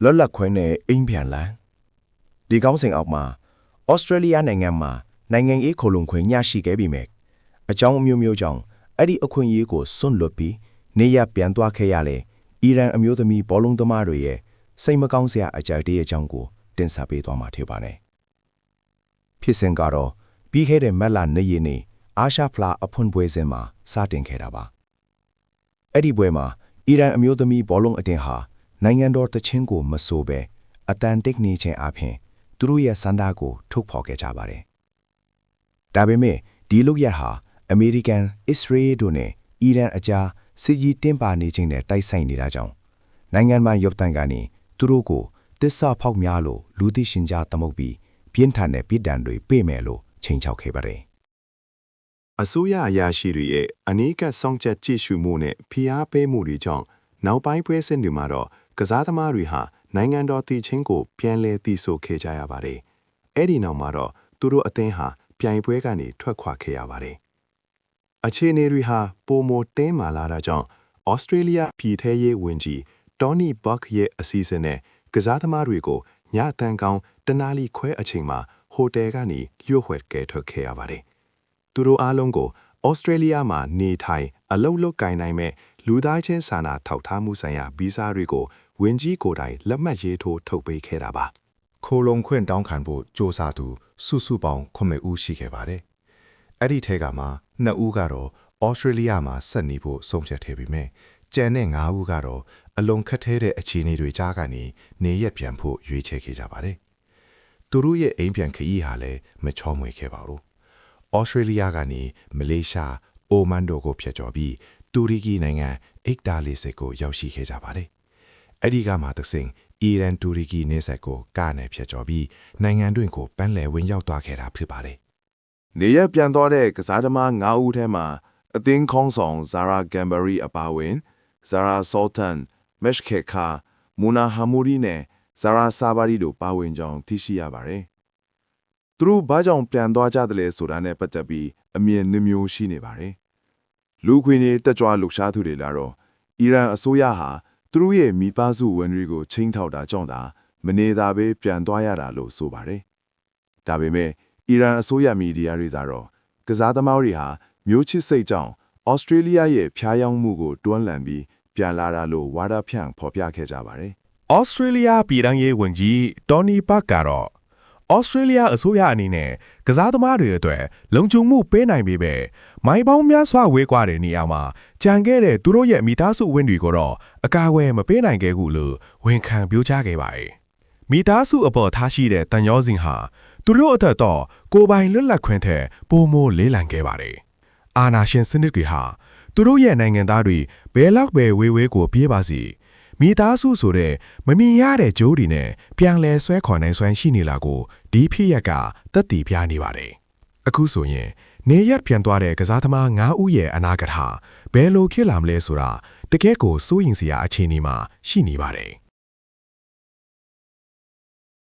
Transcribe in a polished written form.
လွတ်လပ်ခွင့်နဲ့အိမ်ပြန်လန်းဒီကောင်းစဉ်အောက်မှာဩစတြေးလျနိုင်ငံမှာနိုင်ငံရေးခိုလုံခွင့်ရရှိခဲ့ပြီမဲ့အကြောင်းအမျိုးမျိုးကြောင့်အဲ့ဒီအခွင့်အရေးကိုစွန့်လွတ်ပြီးနေရပြန်သွားခဲ့ရလေအီရန်အမျိုးသမီးဘောလုံးသမားတွေရဲ့စိတ်မကောင်းစရာအကြိုက်တဲ့အကြောင်းကိုတင်ဆက်ပေးသွားမှာဖြစ်ပါတယ်ဖြစ်စဉ်ကတော့ပြီးခဲ့တဲ့မက်လ2ရက်နေ့အာရှဖလားအဖွင့်ပွဲစဉ်မှာစတင်ခဲ့တာပါအဲ့ဒီပွဲမှာအီရန်အမျိုးသမီးဘောလုံးအသင်းဟာနိုင်ငံတော်တခြင်းကိုမဆိုးပဲအတန်တိတ်နေခြင်းအပြင်သူတို့ရဲ့စန္ဒကိုထုတ်ဖော်ခဲ့ကြပါတယ်ဒါပေမဲ့ဒီလုပ်ရဟာအမေရိကန်အစ္စရေးတို့နဲ့အီရန်အကြားစစ်ကြီးတင်းပါနေခြင်းနဲ့တိုက်ဆိုင်နေတာကြောင့်နိုင်ငံမှာရုပ်တံကနေသူတို့ကိုတစ္ဆာဖောက်များလို့လူသိရှင်ကြားသမုတ်ပြီးပြင်းထန်တဲ့ပြည်တံတွေပေးမယ်လို့ချိန်ချောက်ခဲ့ပါတယ်အစိုးရအရာရှိတွေရဲ့အနီးကပ်စောင့်ကြပ်ကြည့်ရှုမှုနဲ့ဖိအားပေးမှုတွေကြောင့်နောက်ပိုင်းပွဲစဉ်တွေမှာတော့ကစားသမားတွေဟာနိုင်ငံတော်တည်ခြင်းကိုပြန်လည်တည်ဆိုခဲ့ကြရပါတယ်။အဲ့ဒီနောက်မှာတော့သူတို့အသင်းဟာပြိုင်ပွဲကနေထွက်ခွာခဲ့ရပါတယ်။အခြေအနေတွေဟာပိုမိုတင်းမာလာတာကြောင့်ဩစတြေးလျပြည်ထရေးဝန်ကြီးတော်နီဘတ်ရဲ့အစည်းအဝေးနဲ့ကစားသမားတွေကိုညအတန်းကောင်းတနာလီခွဲအချိန်မှာဟိုတယ်ကနေလျှို့ဝှက်ကဲထွက်ခဲ့ရပါတယ်။သူတို့အားလုံးကိုဩစတြေးလျမှာနေထိုင်အလုပ်လုပ်ကိုင်နိုင်မဲ့လူသားချင်းစာနာထောက်ထားမှုဆိုင်ရာဗီဇာတွေကိုဝန်ကြီးကိုယ်တိုင်လက်မှတ်ရေးထိုးထုတ်ပေးခဲ့တာပါခိုလုံခွင့်တောင်းခံဖို့စ조사သူစုစုပေါင်း9ဦးရှိခဲ့ပါတယ်အဲ့ဒီထဲကမှ2ဦးကတော့ဩစတြေးလျမှာဆက်နေဖို့ဆုံးဖြတ်ခဲ့ပြီးမြဲကျန်တဲ့5ဦးကတော့အလွန်ခက်ခဲတဲ့အခြေအနေတွေကြားကနေနေရက်ပြန်ဖို့ရွေးချယ်ခဲ့ကြပါတယ်သူတို့ရဲ့အိမ်ပြန်ခရီးဟာလည်းမချောမွေခဲ့ပါဘူးဩစတြေးလျကနေမလေးရှားအိုမန်ဒိုကိုဖြတ်ကျော်ပြီးတူရကီနိုင်ငံအိတ်တာလီစစ်ကိုရောက်ရှိခဲ့ကြပါတယ်။အဲ့ဒီကမှသစဉ်အီရန်တူရကီနေဆက်ကိုကားနဲ့ဖြတ်ကျော်ပြီးနိုင်ငံတွင်းကိုပန်းလည်ဝင်ရောက်သွားခဲ့တာဖြစ်ပါတယ်။နေရပြန်သွားတဲ့ကစားသမား9ဦးထဲမှာအသင်းခေါင်းဆောင်ဇာရာဂမ်ဘရီအပါဝင်ဇာရာဆောတန်မက်ရှ်ခေခါမူနာဟာမူရီနဲ့ဇာရာဆာဘာရီတို့ပါဝင်ကြောင်းသိရှိရပါတယ်။သူတို့ဘာကြောင့်ပြန်သွားကြတယ်လဲဆိုတာနဲ့ပတ်သက်ပြီးအမြင်နှမျိုးရှိနေပါတယ်။လူခွေနေတက်ကြွလှုပ်ရှားသူတွေလာတော့အီရန်အစိုးရဟာသူတို့ရဲ့မိသားစုဝင်တွေကိုချင်းထောက်တာကြောင့်သာမနေသာပဲပြန်သွားရတာလို့ဆိုပါတယ်။ဒါပေမဲ့အီရန်အစိုးရမီဒီယာတွေကတော့ကစားသမားတွေဟာမျိုးချစ်စိတ်ကြောင့်ဩစတြေးလျရဲ့ဖျားယောင်းမှုကိုတွန်းလှန်ပြီးပြန်လာတာလို့ဝါဒဖြန့်ဖော်ပြခဲ့ကြပါတယ်။ဩစတြေးလျပြည်ထောင်ရေးဝန်ကြီးတော်နီဘတ်ကတော့ဩစတြေးလျအစိုးရအနေနဲ့ကစားသမားတွေအတွက်လုံခြုံမှုပေးနိုင်ပေမဲ့မိုင်းပေါင်းများစွာဝေးကွာတဲ့နေရာမှာကြံခဲ့တဲ့သူတို့ရဲ့မိသားစုဝင်တွေကိုတော့အကာအကွယ်မပေးနိုင်ခဲ့ဘူးလို့ဝန်ခံပြောကြားခဲ့ပါတယ်။မိသားစုအပေါ်ထားရှိတဲ့တန်ရောစင်ဟာသူတို့အသက်တော့ကိုယ်ပိုင်လွတ်လပ်ခွင့်ထက်ပိုမိုလေးလံခဲ့ပါတယ်။အာနာရှင်စနစ်တွေဟာသူတို့ရဲ့နိုင်ငံသားတွေဘယ်လောက်ပဲဝေးကိုပြေးပါစီမိသားစုဆိုတဲ့မမြင်ရတဲ့ဂျိုးတွေနဲ့ပြန်လဲဆွဲခေါ်နိုင်စွမ်းရှိနေလာကိုဒီဖြစ်ရက်ကသက်တည်ပြနေပါတယ်။အခုဆိုရင်နေရက်ပြန်သွားတဲ့ကစားသမား9ဦးရဲ့အနာဂတ်ဟာဘယ်လိုဖြစ်လာမလဲဆိုတာတကယ့်ကိုစိုးရင်စရာအခြေအနေမှာရှိနေပါတယ်။